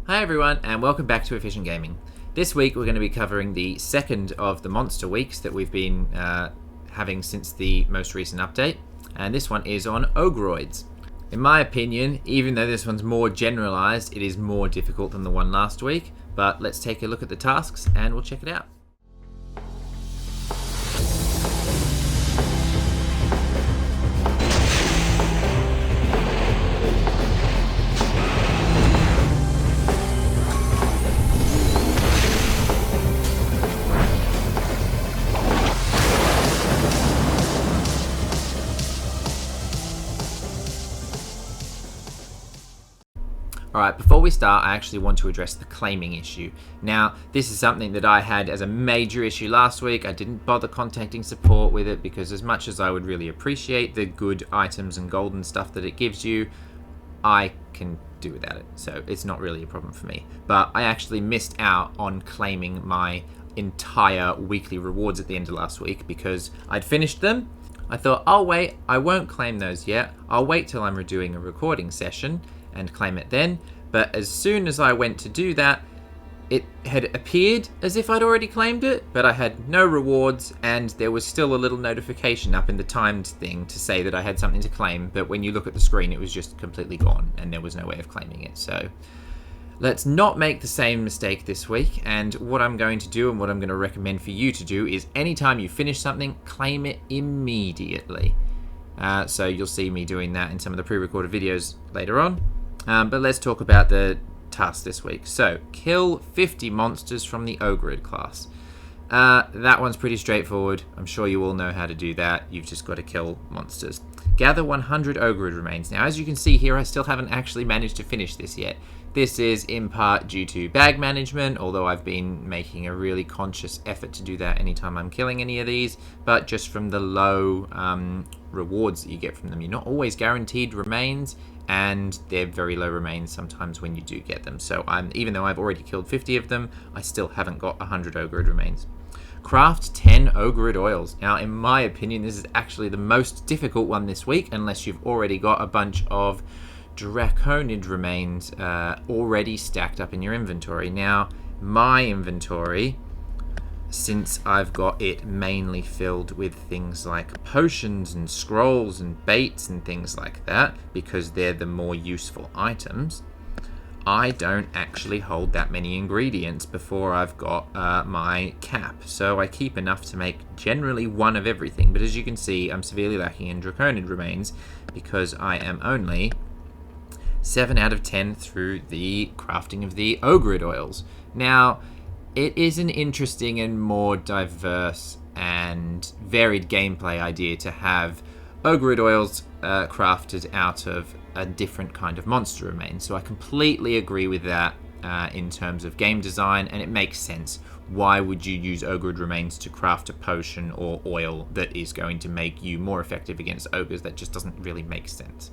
Hi everyone, and welcome back to Efficient Gaming. This week we're going to be covering the second of the monster weeks that we've been having since the most recent update, and this one is on Ogroids. In my opinion, even though this one's more generalized, it is more difficult than the one last week, but let's take a look at the tasks and we'll check it out. Alright, before we start, I actually want to address the claiming issue. Now, this is something that I had as a major issue last week. I didn't bother contacting support with it because as much as I would really appreciate the good items and golden stuff that it gives you, I can do without it. So it's not really a problem for me. But I actually missed out on claiming my entire weekly rewards at the end of last week because I'd finished them. I thought, I'll wait, I won't claim those yet. I'll wait till I'm doing a recording session and claim it then. But as soon as I went to do that, it had appeared as if I'd already claimed it, but I had no rewards, and there was still a little notification up in the timed thing to say that I had something to claim, but when you look at the screen, it was just completely gone, and there was no way of claiming it. So let's not make the same mistake this week, and what I'm going to do and what I'm going to recommend for you to do is anytime you finish something, claim it immediately. So you'll see me doing that in some of the pre-recorded videos later on. But let's talk about the task this week. So, kill 50 monsters from the Ogroid class. That one's pretty straightforward. I'm sure you all know how to do that. You've just got to kill monsters. Gather 100 Ogroid remains. Now, as you can see here, I still haven't actually managed to finish this yet. This is in part due to bag management, although I've been making a really conscious effort to do that anytime I'm killing any of these, but just from the low rewards that you get from them. You're not always guaranteed remains, and they're very low remains sometimes when you do get them. So even though I've already killed 50 of them, I still haven't got 100 Ogroid remains. Craft 10 Ogroid oils. Now, in my opinion, this is actually the most difficult one this week, unless you've already got a bunch of Draconid remains already stacked up in your inventory. Now, my inventory, since I've got it mainly filled with things like potions and scrolls and baits and things like that, because they're the more useful items, I don't actually hold that many ingredients before I've got my cap. So I keep enough to make generally one of everything. But as you can see, I'm severely lacking in Draconid remains because I am only 7 out of 10 through the crafting of the Ogroid oils. Now, it is an interesting and more diverse and varied gameplay idea to have Ogroid oils crafted out of a different kind of monster remain. So I completely agree with that in terms of game design, and it makes sense. Why would you use Ogroid remains to craft a potion or oil that is going to make you more effective against ogres? That just doesn't really make sense.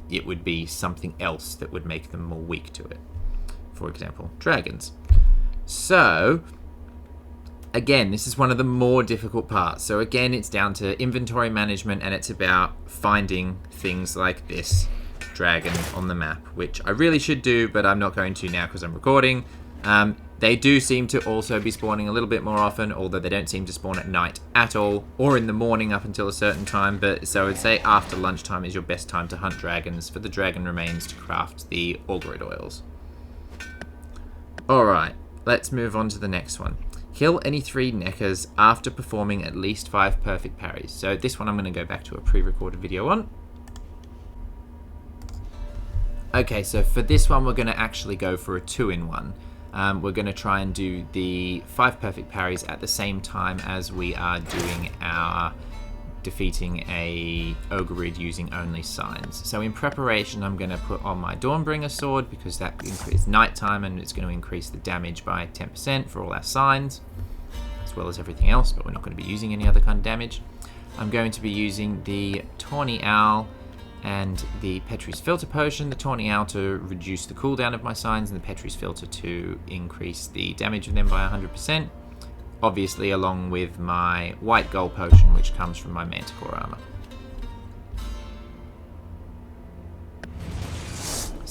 It would be something else that would make them more weak to it. For example, dragons. So, again, this is one of the more difficult parts. So again, it's down to inventory management, and it's about finding things like this dragon on the map, which I really should do, but I'm not going to now because I'm recording. They do seem to also be spawning a little bit more often, although they don't seem to spawn at night at all, or in the morning up until a certain time. But so I would say after lunchtime is your best time to hunt dragons for the dragon remains to craft the Ogroid oils. Alright, let's move on to the next one. Kill any 3 Neckers after performing at least 5 perfect parries. So this one I'm going to go back to a pre-recorded video on. Okay, so for this one we're going to actually go for a 2-in-1. We're going to try and do the 5 perfect parries at the same time as we are doing our defeating a Ogroid using only signs. So in preparation, I'm going to put on my Dawnbringer sword because that is nighttime and it's going to increase the damage by 10% for all our signs, as well as everything else, but we're not going to be using any other kind of damage. I'm going to be using the Tawny Owl and the Petri's Filter Potion. The Tawny Owl to reduce the cooldown of my signs, and the Petri's Filter to increase the damage of them by 100%. Obviously, along with my White Gold Potion, which comes from my Manticore armor.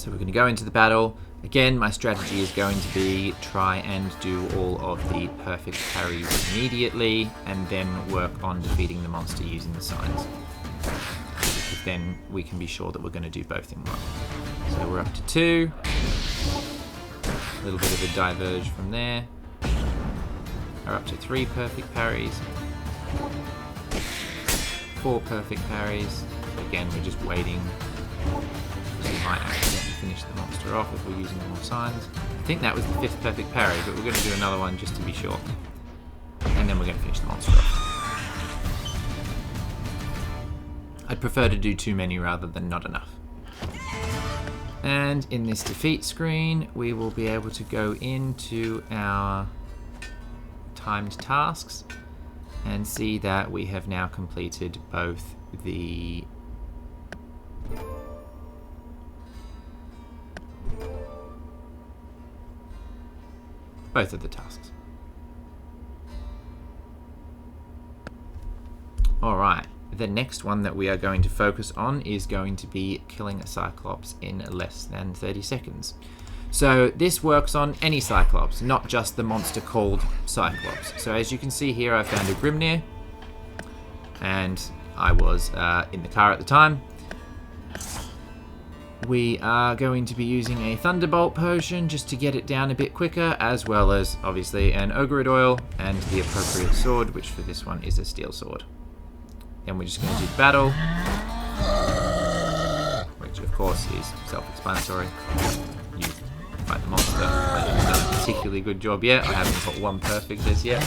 So we're going to go into the battle. Again, my strategy is going to be try and do all of the perfect parries immediately and then work on defeating the monster using the signs. Because then we can be sure that we're going to do both in one. So we're up to 2. A little bit of a diverge from there. We're up to 3 perfect parries. 4 perfect parries. Again, we're just waiting. We might accidentally finish the monster off if we're using more signs. I think that was the 5th perfect parry, but we're going to do another one just to be sure. And then we're going to finish the monster off. I'd prefer to do too many rather than not enough. And in this defeat screen, we will be able to go into our timed tasks and see that we have now completed both of the tasks. Alright, the next one that we are going to focus on is going to be killing a Cyclops in less than 30 seconds. So this works on any Cyclops, not just the monster called Cyclops. So as you can see here, I found a Grimnir, and I was in the car at the time. We are going to be using a Thunderbolt potion just to get it down a bit quicker, as well as obviously an Ogroid oil and the appropriate sword, which for this one is a steel sword. Then we're just going to do battle, which of course is self-explanatory. You fight the monster. I haven't done a particularly good job yet. I haven't got 1 perfect as yet.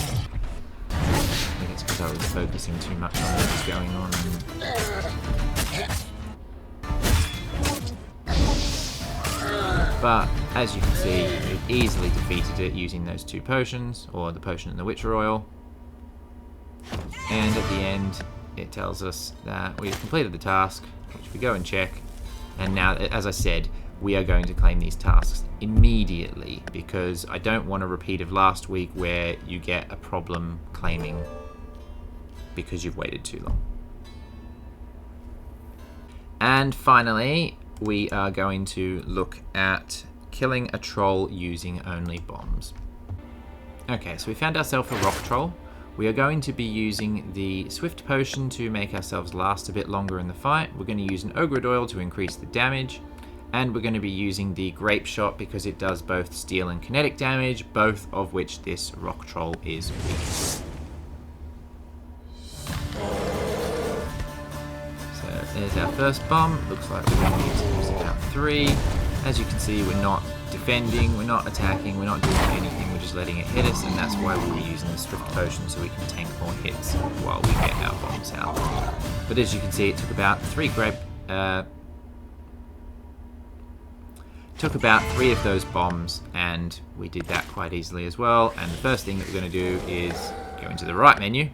I think it's because I was focusing too much on what was going on. But as you can see, we've easily defeated it using those 2 potions, or the potion and the Witcher oil. And at the end, it tells us that we've completed the task, which we go and check. And now, as I said, we are going to claim these tasks immediately, because I don't want a repeat of last week where you get a problem claiming because you've waited too long. And finally, we are going to look at killing a troll using only bombs. Okay, so we found ourselves a rock troll. We are going to be using the Swift Potion to make ourselves last a bit longer in the fight. We're going to use an Ogroid oil to increase the damage. And we're going to be using the Grape Shot because it does both steel and kinetic damage, both of which this rock troll is weak to. So there's our first bomb. Looks like we're going to use about 3. As you can see, we're not defending, we're not attacking, we're not doing anything, we're just letting it hit us, and that's why we were using the Swift Potion, so we can tank more hits while we get our bombs out. But as you can see, it took about 3 of those bombs, and we did that quite easily as well. And the first thing that we're going to do is go into the right menu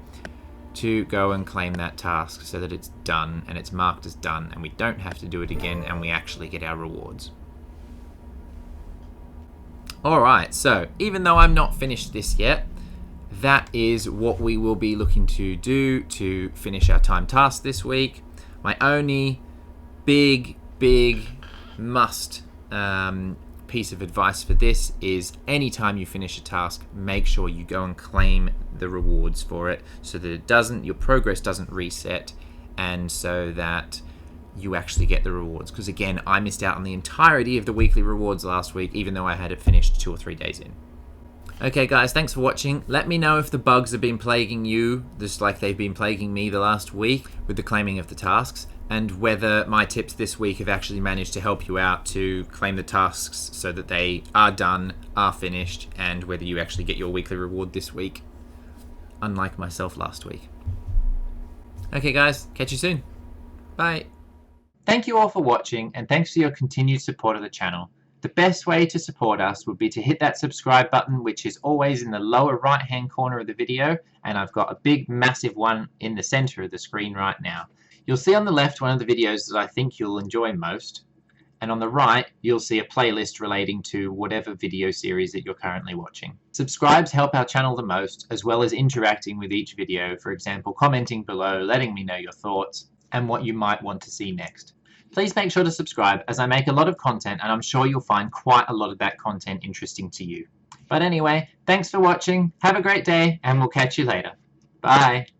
to go and claim that task so that it's done and it's marked as done, and we don't have to do it again, and we actually get our rewards. Alright, so even though I'm not finished this yet, that is what we will be looking to do to finish our time task this week. My only big must piece of advice for this is anytime you finish a task, make sure you go and claim the rewards for it so that your progress doesn't reset, and so that you actually get the rewards. Because again, I missed out on the entirety of the weekly rewards last week, even though I had it finished 2 or 3 days in. Okay guys, thanks for watching. Let me know if the bugs have been plaguing you, just like they've been plaguing me the last week with the claiming of the tasks, and whether my tips this week have actually managed to help you out to claim the tasks so that they are done, are finished, and whether you actually get your weekly reward this week, unlike myself last week. Okay guys, catch you soon. Bye. Thank you all for watching, and thanks for your continued support of the channel. The best way to support us would be to hit that subscribe button, which is always in the lower right hand corner of the video, and I've got a big massive one in the center of the screen right now. You'll see on the left one of the videos that I think you'll enjoy most, and on the right you'll see a playlist relating to whatever video series that you're currently watching. Subscribes help our channel the most, as well as interacting with each video, for example commenting below, letting me know your thoughts and what you might want to see next. please make sure to subscribe, as I make a lot of content and I'm sure you'll find quite a lot of that content interesting to you. But anyway, thanks for watching, have a great day, and we'll catch you later. Bye!